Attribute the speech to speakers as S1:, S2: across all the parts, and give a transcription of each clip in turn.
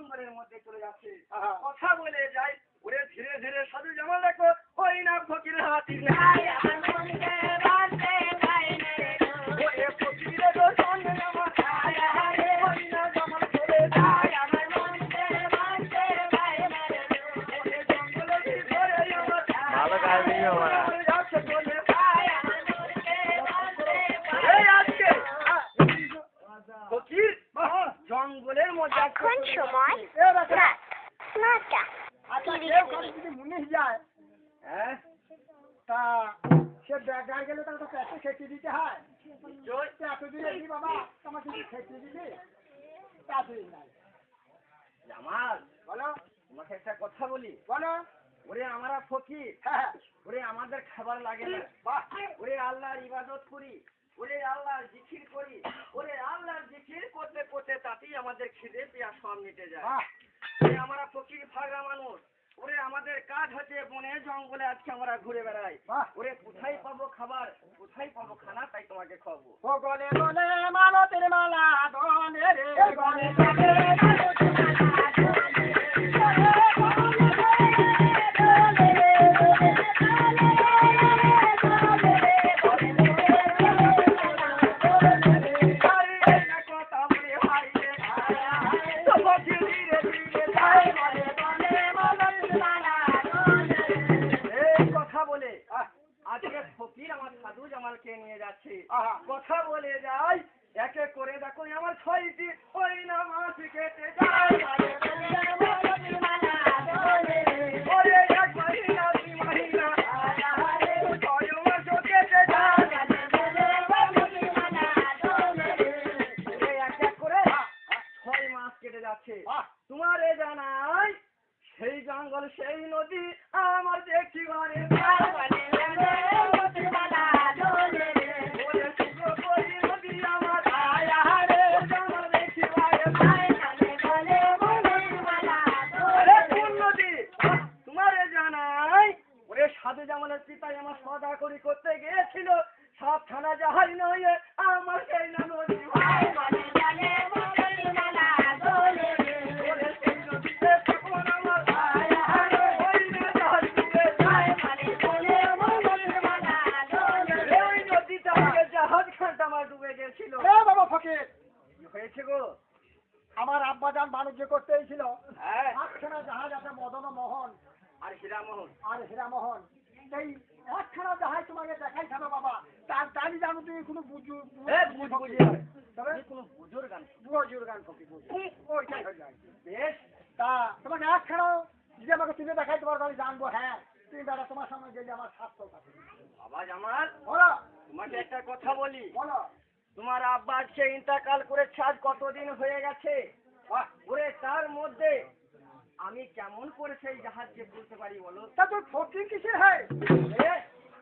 S1: জঙ্গলের মধ্যে চলে যাচ্ছে। কথা বলে যাই, ওরে ধীরে ধীরে সাধু জামাল দেখো ওই না ফকির হাতি জঙ্গলের মধ্যে
S2: এখন সময়
S3: মনে যায়
S1: হ্যাঁ
S3: তা সে বেগায় গেলে তাকে তো পেটে খেতে দিতে হয়। এতদিনে কি বাবা তোমাকে কি খেতে দিবি?
S1: জামাল
S3: বলো
S1: তোমাকে একটা কথা বলি,
S3: বলো।
S1: ওরে আমরা ফকির,
S3: হ্যাঁ
S1: ওরে আমাদের খাবার লাগে না, ওরে আল্লাহর ইবাদত করি, ওরে আল্লাহর জিকির করি, ওরে আল্লাহর জিকির করতে করতে তাতেই আমাদের খিদে পেয়া সব মিটে যায়। ওরে আমরা ফকির ফাগরা মানুষ, ওরে আমাদের কাজ হচ্ছে বনে জঙ্গলে আজকে আমরা ঘুরে বেড়াই। ওরে কোথায় পাবো খাবার, কোথায় পাবো খানা, তাই তোমাকে খাবো।
S3: ও গলে গলে মালতের মালা দলে রে গলে গলে
S1: আজকে ফকির আমার সাধু জামালকে নিয়ে যাচ্ছে। কথা বলে যাই, একে করে দেখো আমার 6টি ওই না মাছ কেটে যায়। ওরে এক মহিলা দুই মহিলা ছয় মাস কেটে যায়। এক এক করে 6 মাস কেটে যাচ্ছে। তোমারে জানাই সেই জঙ্গল সেই নদী আমার দেখিবারে সাধু জামালের পিতাই আমার সদা করি করতে গিয়েছিল সব থানা জাহাজ নয় আমার সেই না নদী জাহাজ খানটা আমার ডুবে গেছিল।
S3: বাবা ফকির
S1: হয়েছে গো,
S3: আমার আব্বাজান বাণিজ্য করতেই ছিল।
S1: হ্যাঁ
S3: একখানা জাহাজ আছে মদন মোহন
S1: আর হীরামোহন
S3: আর হীরামোহন, সেই একখানা জাহাজ তোমাকে দেখাই থাকো বাবা। তার তাই জানো তুমি কোনো
S1: বুঝুর গান
S3: ফকির ওইটাই হয়ে যায়।
S1: বেশ,
S3: তা তোমাকে একখানা যদি আমাকে তুলে দেখাইতে পারো আমি জানবো হ্যাঁ তুমি দাদা তোমার সামনে গেলে আমার স্বাস্থ্য থাকে।
S1: বাবা জামাল
S3: বলো
S1: তোমাকে একটা কথা বলি,
S3: বলো।
S1: তোমার আব্বা আজকে ইন্তেকাল করেছে আজ কতদিন হয়ে গেছে, ওরে তার মধ্যে আমি কেমন করে সেই জাহাজকে বলতে পারি বলো?
S3: তা তোর ফকির কিসের হয়?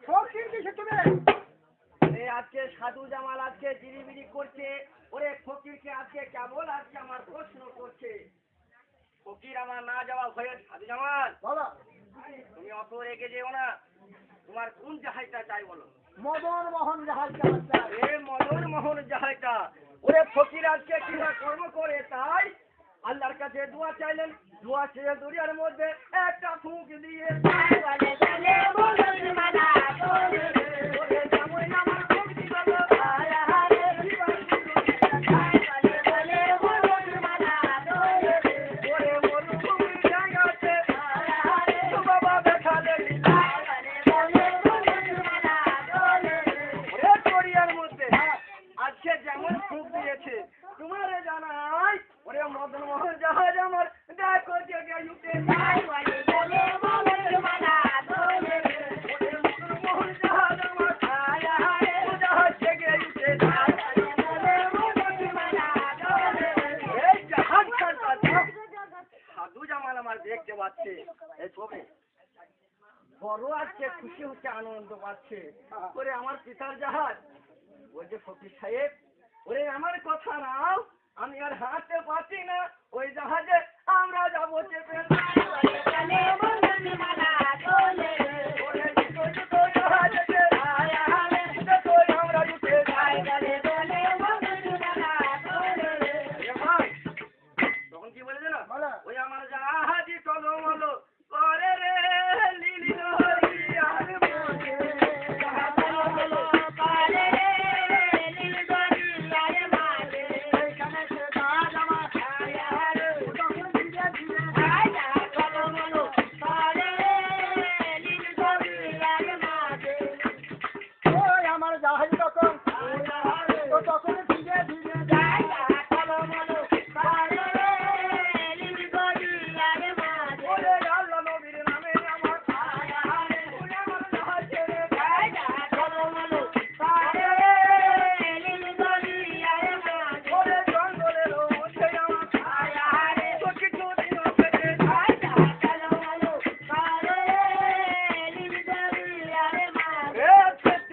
S3: ফকির কিসে তুমি?
S1: আজকে সাধু জামাল আজকে জিরিবিরি করছে, ওরে ফকিরকে আজকে কেবল আজকে আমার প্রশ্ন করছে। ফকির আমার না যাওয়া ভয়ে সাধু জামাল
S3: বলো।
S1: তুমি অত রেগে যেও না, তোমার কোন জাহাজটা চাই বলো?
S3: মদন মোহন জাহাজটা।
S1: মদন মোহন জাহাজটা। ওরে ফকির আজকে কিংবা কর্ম করে তাই আল্লাহর কাছে দোয়া চাইলেন, দোয়া চেয়ে দরিয়ার মধ্যে একটা ফুঁক দিয়ে আজকে যেমন ফুঁক দিয়েছে তোমারে জানাই ওরে মদন মোহন জাহাজ আমার দেখো জেগে উঠে সাধু জামাল আমার দেখতে পাচ্ছে এই ছবি বড় আজকে খুশি হচ্ছে আনন্দ পাচ্ছে। ওরে আমার পিতার জাহাজ, ওই যে ফকির সাহেব ওরে আমার কথা নাও, আমি আর হাঁটতে পারছি না, ওই জাহাজে আমরা যাবো চেপে। তখন কি বলে জানো
S3: বলো
S1: ওই আমার জাহাজি টলমলো করে রে লিলি নদী আর মাঝে
S3: এইখানে সে কাজ আমার তখন ধীরে ধীরে ওই আমার জাহাজ তখন তখন ধীরে ধীরে যায়
S1: ওরে আল্লাহ নবীর নামে আমার ওরে আমার জাহাজের ওরে জঙ্গলের মধ্যে আমার তো কিছু দিন পেটে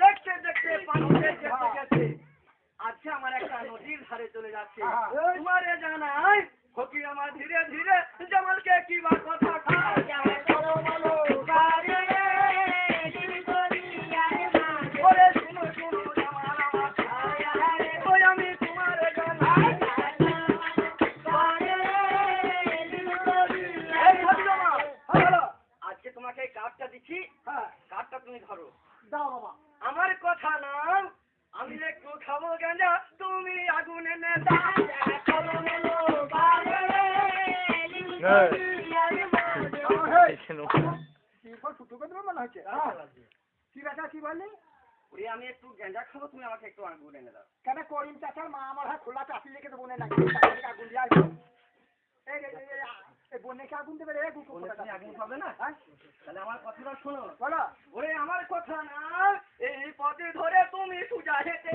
S1: দেখতে দেখতে পানিতে যেতে গেছে আচ্ছা আমার একটা নদীর ধারে চলে যাচ্ছে তোমারে জানাই ফকির আমার ধীরে ধীরে জামালকে কি বা কথা খায় ওরে শুনো শুনো জামাল আমার ওই আমি তোমারে জানাই এই ধরো জামাল হ্যালো আজকে তোমাকে এই কার্ডটা দিচ্ছি
S3: হ্যাঁ
S1: কার্ডটা তুমি ধরো
S3: দাও বাবা
S1: আমার কথা নাম আমি একটু খাবো গাঁজা তুমি আগুনে নে দাও
S3: মনে হচ্ছে কি বেটা কি বললি
S1: ওরে আমি একটু গাঁজা খাবো তুমি আমাকে একটু আগুন এনে দাও
S3: কেন করিম চাচার মা আমার হাত খোলা চাপি লেগে তো বনে লাগে আগুন দিয়ে এই বনেকে আগুন দেবে রে
S1: বলে তুমি আগুন খাবে না তাহলে আমার কথাটা শোনো
S3: বলো
S1: ওরে আমার কথা না এই পথে ধরে তুমি সুজা হেঁটে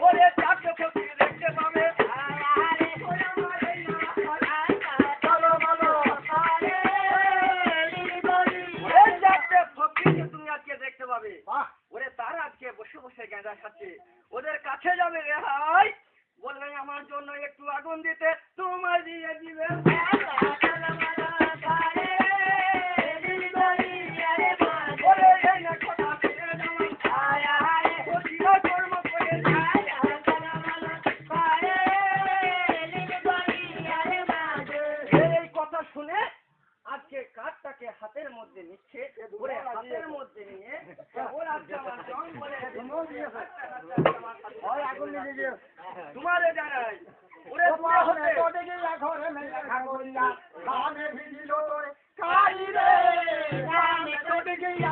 S1: ওরে চারটে ফকির দেখতে পাবে ওরে চারটে ফকিরকে তুমি আজকে দেখতে পাবে
S3: বাহ
S1: ওরে তারা আজকে বসে বসে গাঁজা খাচ্ছে ওদের কাছে যাবে রে হাই বললে আমার জন্য একটু আগুন দিতে তোমার দিয়ে দিবে ওরে এই না কথা ছেড়ে দাও ও জিয়া কর্ম করে এই কথা শুনে আজকে কাঠটাকে হাতের মধ্যে নিচ্ছে ওরে হাতের মধ্যে নিয়ে ওর আজকে আমার জঙ্গলে
S3: আগুন নিয়ে গিয়ে
S1: তোমারে জানাই ওরে
S3: তোমার
S1: হতে
S3: কোটে গিয়া ঘরে মেলা খাগরিয়া ধানে ভিজিল তোরে কাই রে ধানে কোটে গিয়া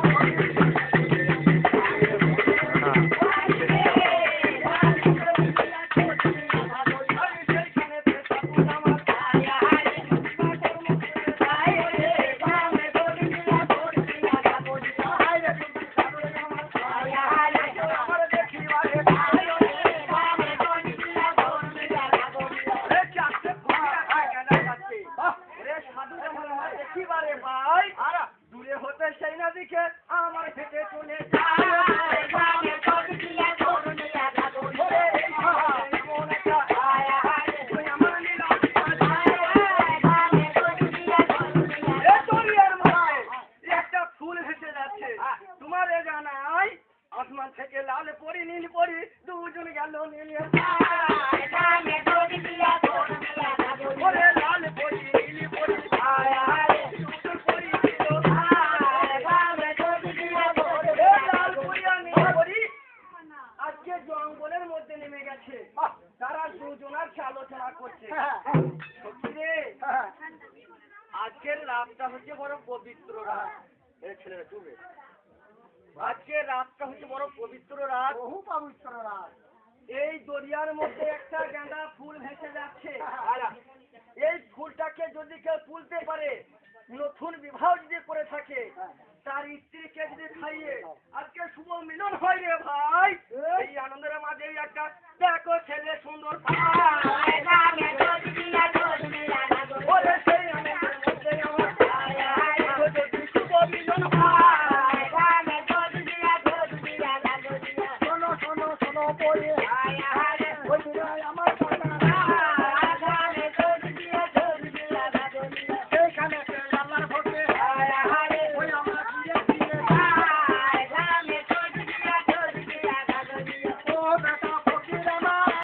S1: দূরে হতে সেই না দিকে আমার হেঁটে চলে একটা ফুল ভেসে যাচ্ছে তোমারে জানাই আসমান থেকে লাল পরি নীল পরি দুজন গেল নীল ওরে লাল পরি নীল পরি দুজন পরি লাল পরি আর নীল পরি আজকে জঙ্গলের মধ্যে নেমে গেছে তারা দুজন আছে আলোচনা করছে সত্যি আজকের রাতটা হচ্ছে বড় পবিত্র রাত এই ছেলেরা চুবে আজকের রাতটা হচ্ছে বড় পবিত্র রাত
S3: বহু পবিত্র রাত
S1: এই দরিয়ার মধ্যে একটা গাঁদা ফুল ভেসে যাচ্ছে এই ফুলটাকে যদি কেউ তুলতে পারে নতুন বিবাহ যদি করে থাকে তার স্ত্রীকে যদি খাইয়ে আজকে শুভ মিলন হয় রে ভাই এই আনন্দের মাঝে একটা দেখো ছেলে সুন্দর